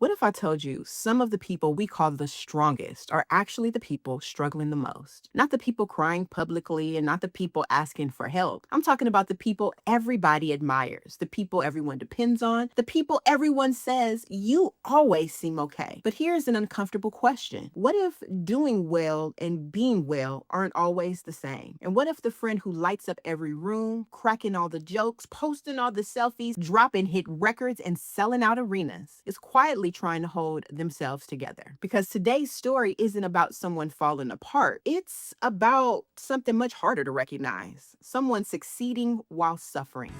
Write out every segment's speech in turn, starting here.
What if I told you some of the people we call the strongest are actually the people struggling the most? Not the people crying publicly and not the people asking for help. I'm talking about the people everybody admires, the people everyone depends on, the people everyone says you always seem okay. But here's an uncomfortable question. What if doing well and being well aren't always the same? And what if the friend who lights up every room, cracking all the jokes, posting all the selfies, dropping hit records, and selling out arenas is quietly trying to hold themselves together? Because today's story isn't about someone falling apart, it's about something much harder to recognize, someone succeeding while suffering.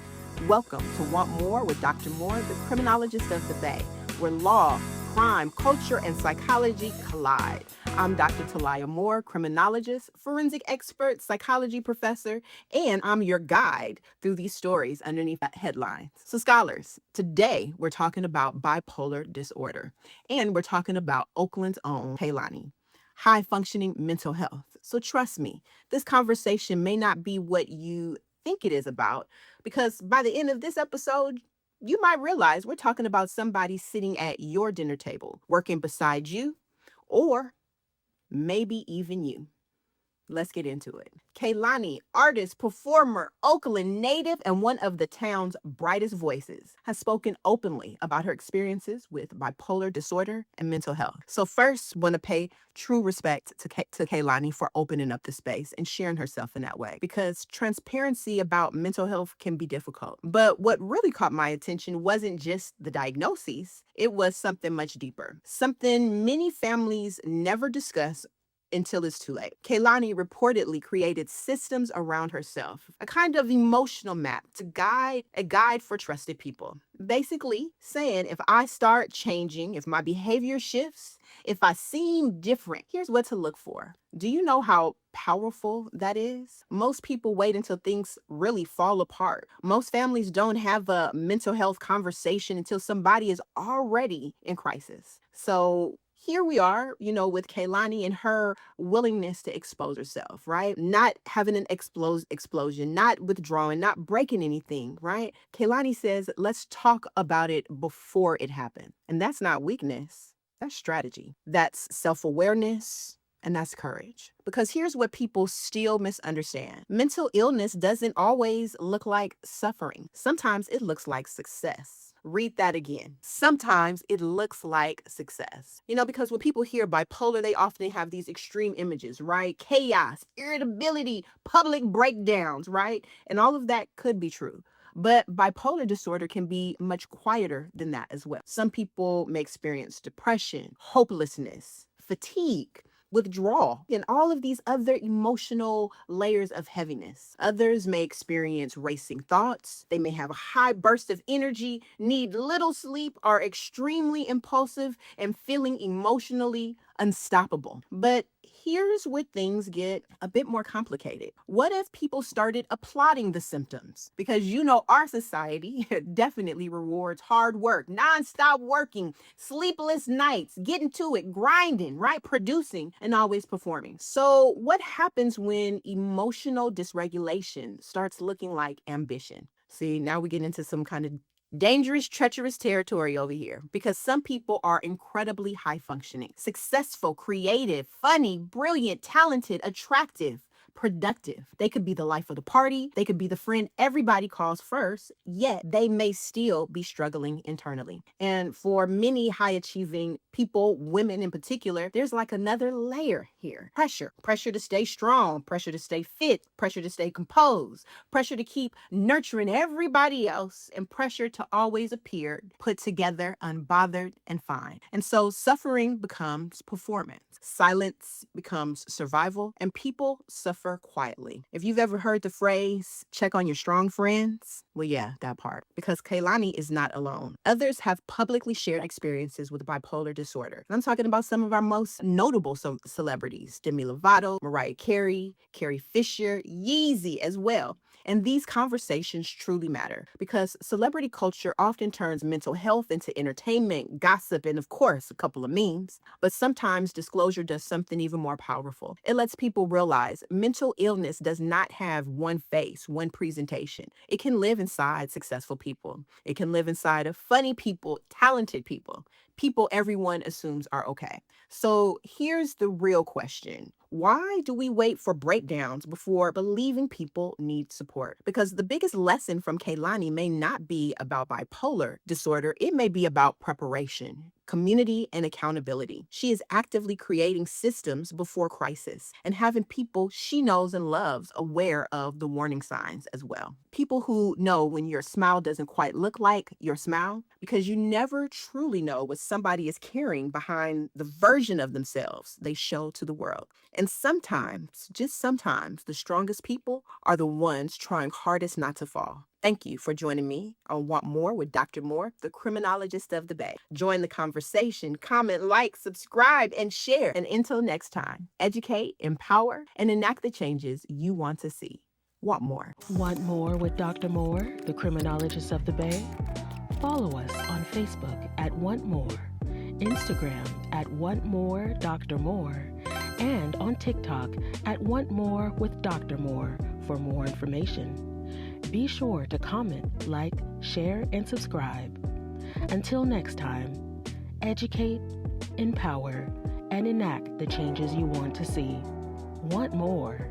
Welcome to Want More with Dr. Moore, the criminologist of the Bay, where law, crime, culture, and psychology collide. I'm Dr. Talia Moore, criminologist, forensic expert, psychology professor, and I'm your guide through these stories underneath that headlines. So, scholars, today we're talking about bipolar disorder, and we're talking about Oakland's own Kehlani, high functioning mental health. So, trust me, this conversation may not be what you think it is about, because by the end of this episode, you might realize we're talking about somebody sitting at your dinner table, working beside you, or maybe even you. Let's get into it. Kehlani, artist, performer, Oakland native, and one of the town's brightest voices, has spoken openly about her experiences with bipolar disorder and mental health. So first, want to pay true respect to Kehlani for opening up the space and sharing herself in that way, because transparency about mental health can be difficult. But what really caught my attention wasn't just the diagnoses, it was something much deeper, something many families never discuss until it's too late. Kehlani reportedly created systems around herself, a kind of emotional map a guide for trusted people. Basically saying, if I start changing, if my behavior shifts, if I seem different, here's what to look for. Do you know how powerful that is? Most people wait until things really fall apart. Most families don't have a mental health conversation until somebody is already in crisis. So here we are, with Kehlani and her willingness to expose herself, right? Not having an explosion, not withdrawing, not breaking anything, right? Kehlani says, let's talk about it before it happened. And that's not weakness. That's strategy. That's self-awareness. And that's courage. Because here's what people still misunderstand. Mental illness doesn't always look like suffering. Sometimes it looks like success. Read that again. Sometimes it looks like success. Because when people hear bipolar, they often have these extreme images, right? Chaos, irritability, public breakdowns, right? And all of that could be true. But bipolar disorder can be much quieter than that as well. Some people may experience depression, hopelessness, fatigue, withdrawal, and all of these other emotional layers of heaviness. Others may experience racing thoughts. They may have a high burst of energy, need little sleep, are extremely impulsive, and feeling emotionally unstoppable. But here's where things get a bit more complicated. What if people started applauding the symptoms? Because our society definitely rewards hard work, nonstop working, sleepless nights, getting to it, grinding, right? Producing and always performing. So, what happens when emotional dysregulation starts looking like ambition? See, now we get into some kind of dangerous, treacherous territory over here, because some people are incredibly high functioning, successful, creative, funny, brilliant, talented, attractive, productive. They could be the life of the party. They could be the friend everybody calls first, yet they may still be struggling internally. And for many high achieving people, women in particular, there's like another layer here. Pressure to stay strong, pressure to stay fit, pressure to stay composed, pressure to keep nurturing everybody else, and pressure to always appear put together, unbothered, and fine. And so suffering becomes performance. Silence becomes survival, and people suffer quietly. If you've ever heard the phrase, check on your strong friends, well, yeah, that part. Because Kehlani is not alone. Others have publicly shared experiences with bipolar disorder. And I'm talking about some of our most notable celebrities, Demi Lovato, Mariah Carey, Carrie Fisher, Yeezy as well. And these conversations truly matter, because celebrity culture often turns mental health into entertainment, gossip, and of course, a couple of memes. But sometimes disclosure does something even more powerful. It lets people realize mental illness does not have one face, one presentation. It can live inside successful people. It can live inside of funny people, talented people, people everyone assumes are okay. So here's the real question. Why do we wait for breakdowns before believing people need support? Because the biggest lesson from Kehlani may not be about bipolar disorder, it may be about preparation, community, and accountability. She is actively creating systems before crisis and having people she knows and loves aware of the warning signs as well. People who know when your smile doesn't quite look like your smile, because you never truly know what somebody is carrying behind the version of themselves they show to the world. And sometimes, just sometimes, the strongest people are the ones trying hardest not to fall. Thank you for joining me on Want More with Dr. Moore, the criminologist of the Bay. Join the conversation, comment, like, subscribe, and share. And until next time, educate, empower, and enact the changes you want to see. Want more. Want more with Dr. Moore, the criminologist of the Bay? Follow us on Facebook at Want More, Instagram at Want More Dr. Moore, and on TikTok at Want More with Dr. Moore for more information. Be sure to comment, like, share, and subscribe. Until next time, educate, empower, and enact the changes you want to see. Want more.